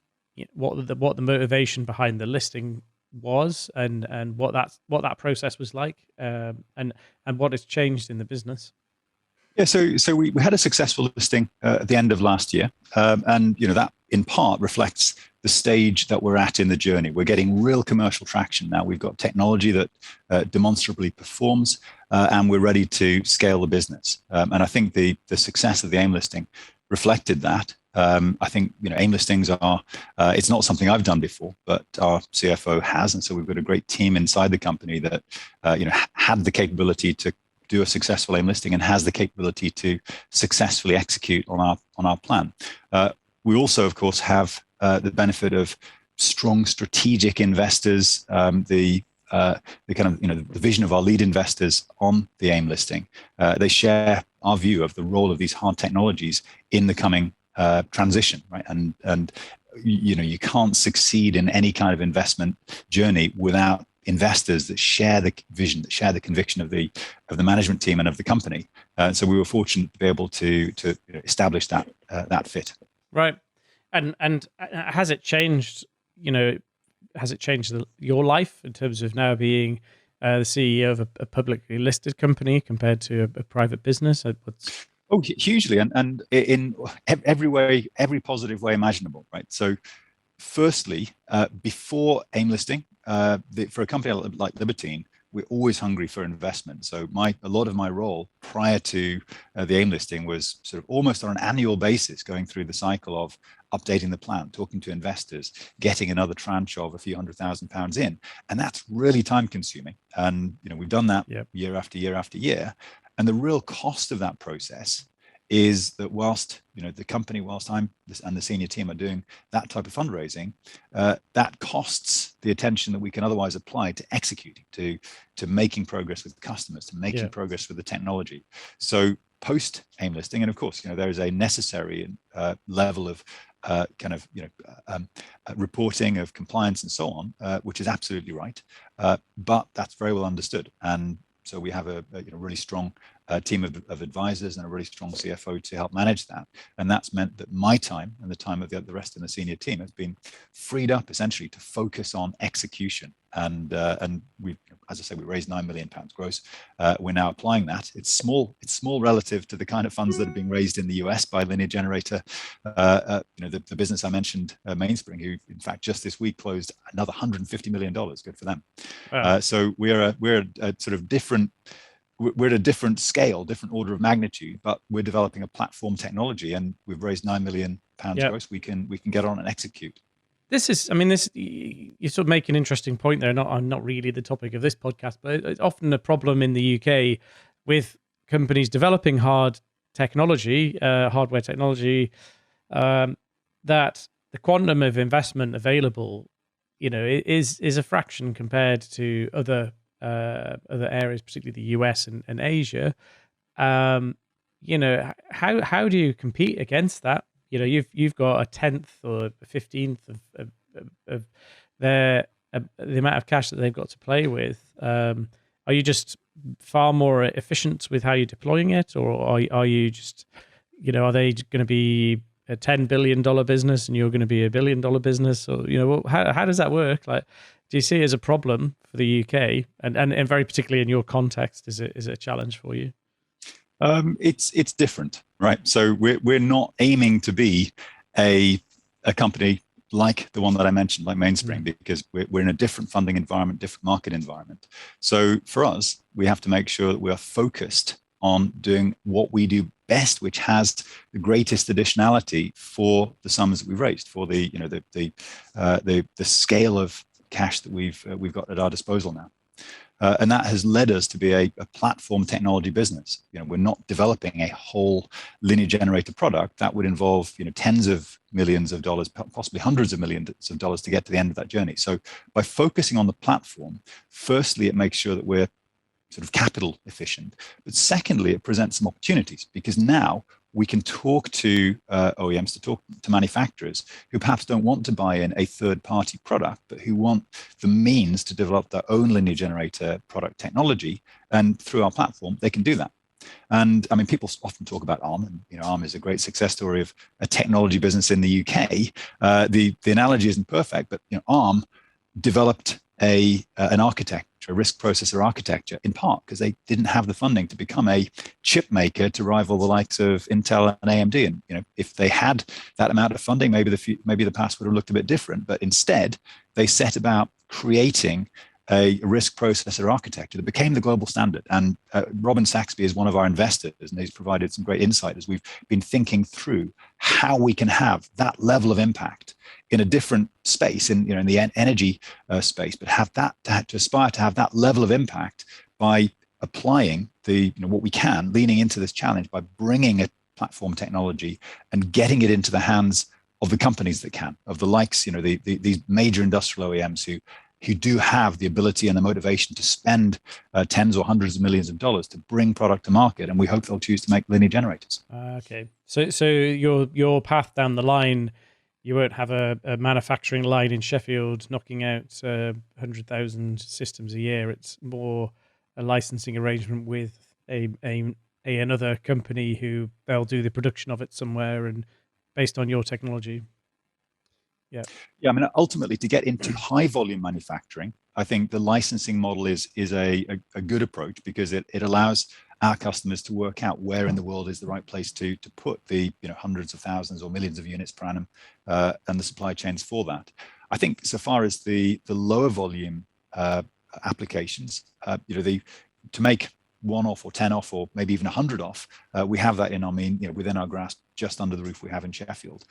what the motivation behind the listing was, and what that process was like, and what has changed in the business? Yeah, so we had a successful listing at the end of last year, and that in part reflects the stage that we're at in the journey. We're getting real commercial traction now. We've got technology that demonstrably performs, and we're ready to scale the business. And I think the success of the AIM listing reflected that. I think AIM listings are it's not something I've done before, but our CFO has, and so we've got a great team inside the company that had the capability to do a successful AIM listing and has the capability to successfully execute on our plan. We also, of course, have the benefit of strong strategic investors, the kind of the vision of our lead investors on the AIM listing. They share our view of the role of these hard technologies in the coming transition, right? And you can't succeed in any kind of investment journey without investors that share the vision, that share the conviction of the management team and of the company. So we were fortunate to be able to establish that fit. Right. And has it changed? Has it changed your life in terms of now being the CEO of a publicly listed company compared to a private business? Oh, hugely, and in every way, every positive way imaginable, right? So, firstly, before AIM listing, for a company like Libertine, we're always hungry for investment. So a lot of my role prior to the AIM listing was sort of almost on an annual basis, going through the cycle of updating the plan, talking to investors, getting another tranche of a few £100,000 in, and that's really time consuming. And we've done that year after year after year. And the real cost of that process is that whilst the company, whilst I'm and the senior team are doing that type of fundraising, that costs the attention that we can otherwise apply to executing, to making progress with customers, to making progress with the technology. So post AIM listing, and of course, there is a necessary level of reporting, of compliance, and so on, which is absolutely right. But that's very well understood, and so we have a really strong team of advisors and a really strong CFO to help manage that. And that's meant that my time and the time of the rest of the senior team has been freed up essentially to focus on execution. And we, as I say, we raised £9 million gross. We're now applying that. It's small relative to the kind of funds that are being raised in the US by Linear Generator. The business I mentioned, Mainspring, who in fact just this week closed another $150 million. Good for them. Wow. So we're a sort of different. We're at a different scale, different order of magnitude, but we're developing a platform technology, and we've raised £9 million gross. We can get on and execute. You sort of make an interesting point there. Not really the topic of this podcast, but it's often a problem in the UK with companies developing hardware technology, that the quantum of investment available, is a fraction compared to other areas, particularly the US and Asia. How do you compete against that? You've got a 10th or a 15th of the amount of cash that they've got to play with. Are you just far more efficient with how you're deploying it, or are you just, are they going to be a $10 billion business and you're going to be a $1 billion business, or how does that work? Like, do you see it as a problem for the UK, and very particularly in your context, is it a challenge for you? It's different, right? So we're not aiming to be a company like the one that I mentioned, like Mainspring, because we're in a different funding environment, different market environment. So for us, we have to make sure that we are focused on doing what we do best, which has the greatest additionality for the sums that we've raised, for the scale of cash that we've got at our disposal now. And that has led us to be a platform technology business. We're not developing a whole linear generator product. That would involve tens of millions of dollars, possibly hundreds of millions of dollars to get to the end of that journey. So by focusing on the platform, firstly, it makes sure that we're sort of capital efficient. But secondly, it presents some opportunities, because now we can talk to OEMs, to talk to manufacturers who perhaps don't want to buy in a third-party product, but who want the means to develop their own linear generator product technology. And through our platform, they can do that. And I mean, people often talk about ARM, and ARM is a great success story of a technology business in the UK. The analogy isn't perfect, but ARM developed an architecture, a risk processor architecture, in part because they didn't have the funding to become a chip maker to rival the likes of Intel and AMD. And if they had that amount of funding, maybe the past would have looked a bit different. But instead, they set about creating a risk processor architecture that became the global standard. And Robin Saxby is one of our investors, and he's provided some great insight as we've been thinking through how we can have that level of impact in a different space, in the energy space, but have that to aspire to have that level of impact by applying what we can, leaning into this challenge by bringing a platform technology and getting it into the hands of the companies that can, of the likes, these major industrial OEMs who do have the ability and the motivation to spend tens or hundreds of millions of dollars to bring product to market, and we hope they'll choose to make linear generators. Okay, so your path down the line, you won't have a manufacturing line in Sheffield knocking out 100,000 systems a year. It's more a licensing arrangement with another company who they'll do the production of it somewhere, and based on your technology. Yeah. I mean, ultimately, to get into high volume manufacturing, I think the licensing model is a good approach, because it allows our customers to work out where in the world is the right place to put the hundreds of thousands or millions of units per annum, and the supply chains for that. I think so far as the lower volume applications, to make one off or 10 off or maybe even 100 off, we have that in our within our grasp, just under the roof we have in Sheffield.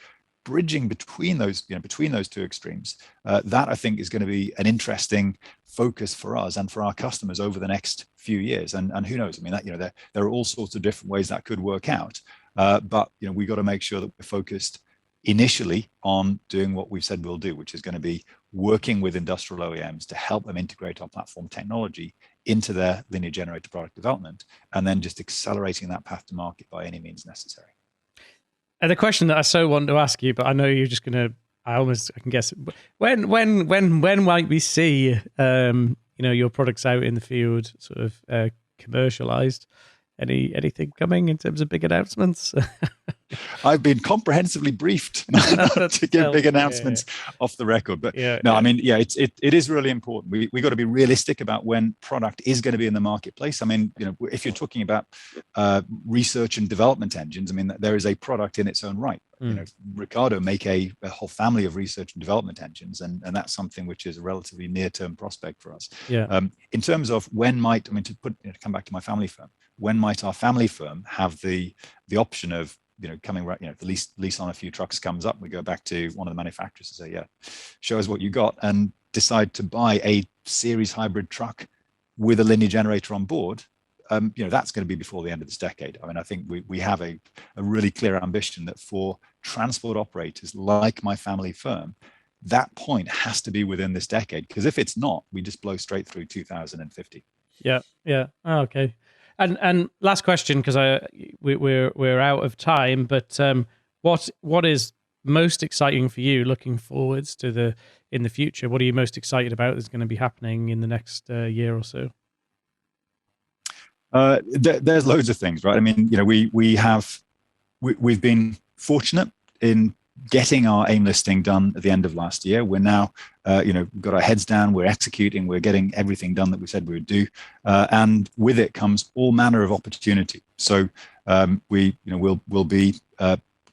Bridging between those two extremes, that I think is going to be an interesting focus for us and for our customers over the next few years. And who knows? I mean, that there are all sorts of different ways that could work out. But we got to make sure that we're focused initially on doing what we've said we'll do, which is going to be working with industrial OEMs to help them integrate our platform technology into their linear generator product development, and then just accelerating that path to market by any means necessary. And the question that I so want to ask you, but I know you're just gonna, I can guess, when might we see your products out in the field, sort of commercialized? Anything coming in terms of big announcements? I've been comprehensively briefed not to give big announcements off the record, but I mean, it is really important. We got to be realistic about when product is going to be in the marketplace. I mean, if you're talking about research and development engines, I mean, there is a product in its own right. Ricardo make a whole family of research and development engines, and that's something which is a relatively near-term prospect for us. In terms of when might, to come back to my family firm, when might our family firm have the option of coming right, the lease on a few trucks comes up, we go back to one of the manufacturers and say, show us what you got, and decide to buy a series hybrid truck with a linear generator on board. That's going to be before the end of this decade. I mean, I think we have a really clear ambition that for transport operators like my family firm, that point has to be within this decade, because if it's not, we just blow straight through 2050. Yeah. Oh, okay. And last question, because we're out of time, but what is most exciting for you looking forwards to in the future? What are you most excited about that's going to be happening in the next year or so? There's loads of things, right? I mean, we've been fortunate in getting our AIM listing done at the end of last year. We're now, we've got our heads down, we're executing, we're getting everything done that we said we would do. And with it comes all manner of opportunity. So we'll be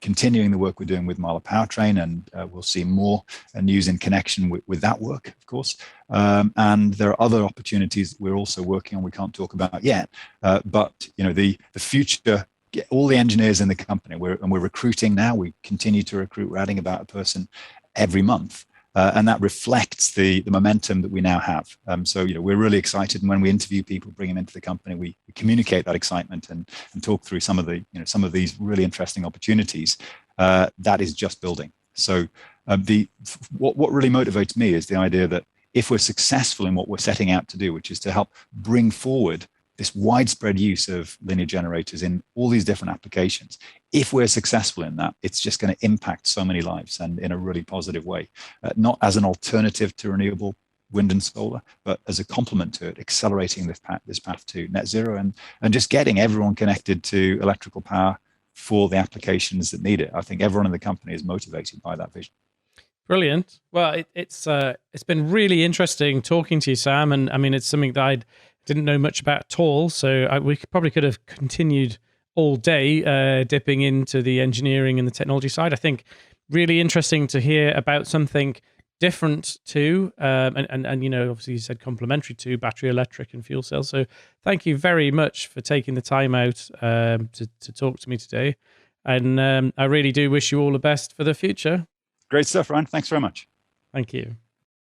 continuing the work we're doing with Marla Powertrain, and we'll see more news in connection with that work, of course. And there are other opportunities we're also working on we can't talk about yet. But the future, all the engineers in the company, we're recruiting now. We continue to recruit. We're adding about a person every month. And that reflects the momentum that we now have. So, we're really excited. And when we interview people, bring them into the company, we communicate that excitement and talk through some of these really interesting opportunities. That is just building. So what really motivates me is the idea that if we're successful in what we're setting out to do, which is to help bring forward this widespread use of linear generators in all these different applications, if we're successful in that, it's just going to impact so many lives, and in a really positive way, not as an alternative to renewable wind and solar, but as a complement to it, accelerating this path to net zero and just getting everyone connected to electrical power for the applications that need it. I think everyone in the company is motivated by that vision. Brilliant. Well, it's been really interesting talking to you, Sam, and I mean, it's something that I didn't know much about at all, so we probably could have continued all day dipping into the engineering and the technology side. I think really interesting to hear about something different too, and obviously you said complementary to battery electric and fuel cells. So thank you very much for taking the time out to talk to me today, and I really do wish you all the best for the future. Great stuff, Ryan. Thanks very much. Thank you.